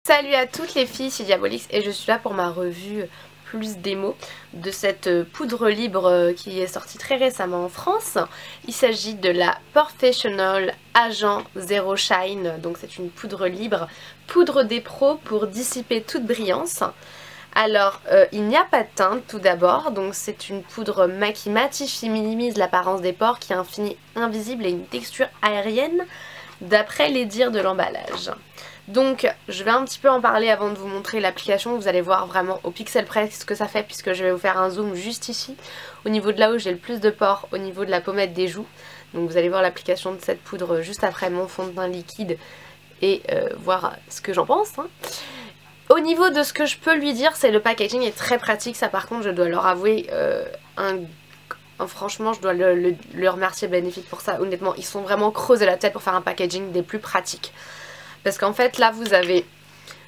Salut à toutes les filles, c'est Diabolix et je suis là pour ma revue plus démo de cette poudre libre qui est sortie très récemment en France. Il s'agit de la Professional Agent Zero Shine, donc c'est une poudre libre, poudre des pros pour dissiper toute brillance. Alors il n'y a pas de teinte tout d'abord, donc c'est une poudre qui matifie, minimise l'apparence des pores, qui est infinie, invisible et une texture aérienne d'après les dires de l'emballage. Donc je vais un petit peu en parler avant de vous montrer l'application. Vous allez voir vraiment au pixel près ce que ça fait, puisque je vais vous faire un zoom juste ici au niveau de là où j'ai le plus de pores, au niveau de la pommette des joues. Donc vous allez voir l'application de cette poudre juste après mon fond de teint liquide et voir ce que j'en pense, hein. Au niveau de ce que je peux lui dire, c'est le packaging est très pratique. Ça par contre je dois leur avouer franchement je dois le remercier Benefit pour ça. Honnêtement ils sont vraiment creusés la tête pour faire un packaging des plus pratiques. Parce qu'en fait là vous avez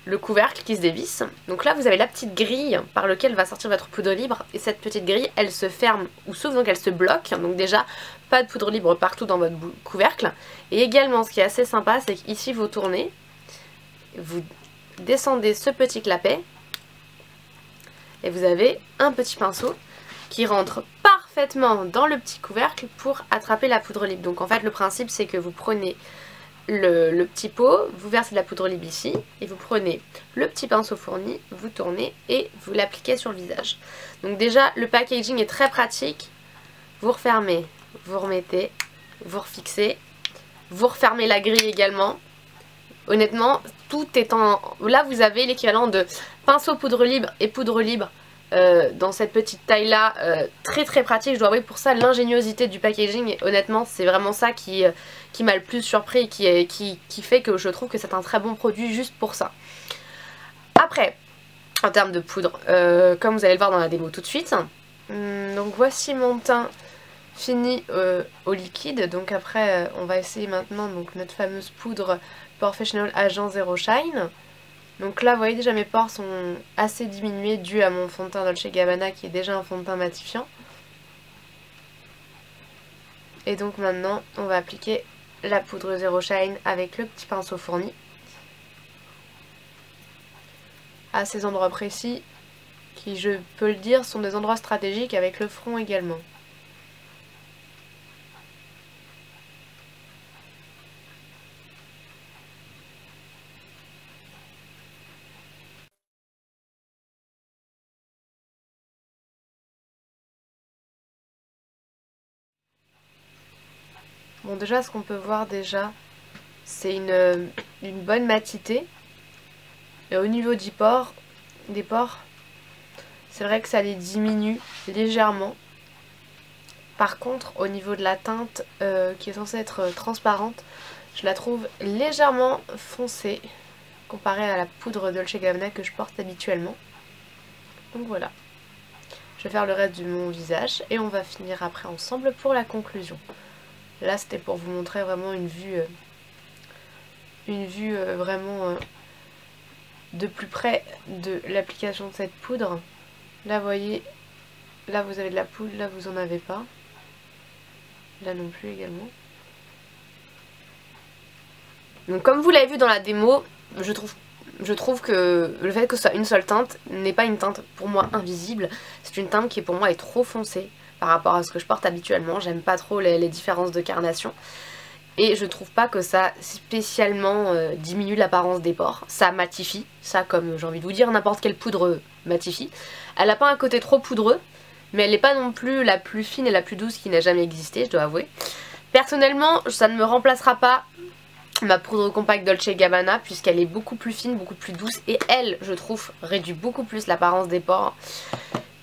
le couvercle qui se dévisse. Donc là vous avez la petite grille par laquelle va sortir votre poudre libre. Et cette petite grille elle se ferme ou sauf donc elle se bloque. Donc déjà pas de poudre libre partout dans votre couvercle. Et également ce qui est assez sympa c'est qu'ici vous tournez. Vous descendez ce petit clapet. Et vous avez un petit pinceau qui rentre parfaitement dans le petit couvercle pour attraper la poudre libre. Donc en fait le principe c'est que vous prenez le petit pot, vous versez de la poudre libre ici et vous prenez le petit pinceau fourni, vous tournez et vous l'appliquez sur le visage. Donc déjà le packaging est très pratique, vous refermez, vous remettez, vous refixez, vous refermez la grille également. Honnêtement tout est en... Là vous avez l'équivalent de pinceau poudre libre et poudre libre dans cette petite taille là, très très pratique. Je dois avouer pour ça l'ingéniosité du packaging, et honnêtement c'est vraiment ça qui m'a le plus surpris et qui fait que je trouve que c'est un très bon produit juste pour ça. Après en termes de poudre, comme vous allez le voir dans la démo tout de suite, donc voici mon teint fini au liquide. Donc après on va essayer maintenant donc notre fameuse poudre Professional Agent Zero Shine. Donc là vous voyez déjà mes pores sont assez diminués dû à mon fond de teint Dolce & Gabbana qui est déjà un fond de teint matifiant. Et donc maintenant on va appliquer la poudre Zero Shine avec le petit pinceau fourni à ces endroits précis qui, je peux le dire, sont des endroits stratégiques, avec le front également. Bon déjà ce qu'on peut voir déjà c'est une bonne matité. Et au niveau des pores c'est vrai que ça les diminue légèrement. Par contre au niveau de la teinte qui est censée être transparente, je la trouve légèrement foncée comparée à la poudre Dolce & Gabbana que je porte habituellement. Donc voilà. Je vais faire le reste de mon visage et on va finir après ensemble pour la conclusion. Là c'était pour vous montrer vraiment une vue vraiment de plus près de l'application de cette poudre. Là vous voyez, là vous avez de la poudre, là vous en avez pas. Là non plus également. Donc comme vous l'avez vu dans la démo, je trouve que le fait que ce soit une seule teinte n'est pas une teinte pour moi invisible. C'est une teinte qui pour moi est trop foncée par rapport à ce que je porte habituellement. J'aime pas trop les différences de carnation. Et je trouve pas que ça spécialement diminue l'apparence des pores. Ça matifie, ça comme j'ai envie de vous dire n'importe quelle poudre matifie. Elle a pas un côté trop poudreux, mais elle n'est pas non plus la plus fine et la plus douce qui n'a jamais existé, je dois avouer. Personnellement ça ne me remplacera pas ma poudre compacte Dolce & Gabbana, puisqu'elle est beaucoup plus fine, beaucoup plus douce, et elle, je trouve, réduit beaucoup plus l'apparence des pores.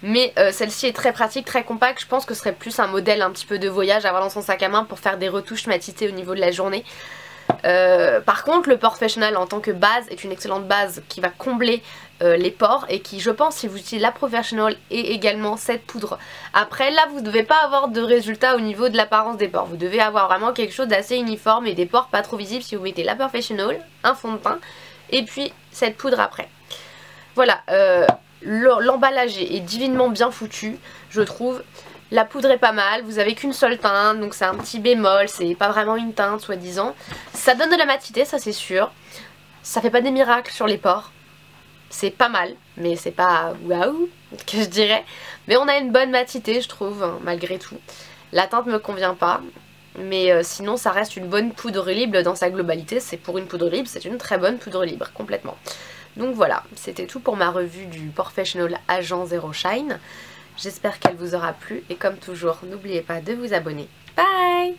Mais celle-ci est très pratique, très compacte. Je pense que ce serait plus un modèle un petit peu de voyage à avoir dans son sac à main pour faire des retouches matitées au niveau de la journée. Par contre le Professional en tant que base est une excellente base qui va combler les pores, et qui, je pense, si vous utilisez la Professional et également cette poudre, après là vous ne devez pas avoir de résultat au niveau de l'apparence des pores. Vous devez avoir vraiment quelque chose d'assez uniforme et des pores pas trop visibles si vous mettez la Professional, un fond de teint et puis cette poudre après. Voilà, l'emballage est divinement bien foutu, je trouve. La poudre est pas mal, vous avez qu'une seule teinte, donc c'est un petit bémol, c'est pas vraiment une teinte soi-disant. Ça donne de la matité, ça c'est sûr. Ça fait pas des miracles sur les pores. C'est pas mal, mais c'est pas waouh que je dirais. Mais on a une bonne matité, je trouve, hein, malgré tout. La teinte me convient pas, mais sinon ça reste une bonne poudre libre dans sa globalité. C'est pour une poudre libre, c'est une très bonne poudre libre, complètement. Donc voilà, c'était tout pour ma revue du Porefessional Agent Zero Shine. J'espère qu'elle vous aura plu et comme toujours, n'oubliez pas de vous abonner. Bye!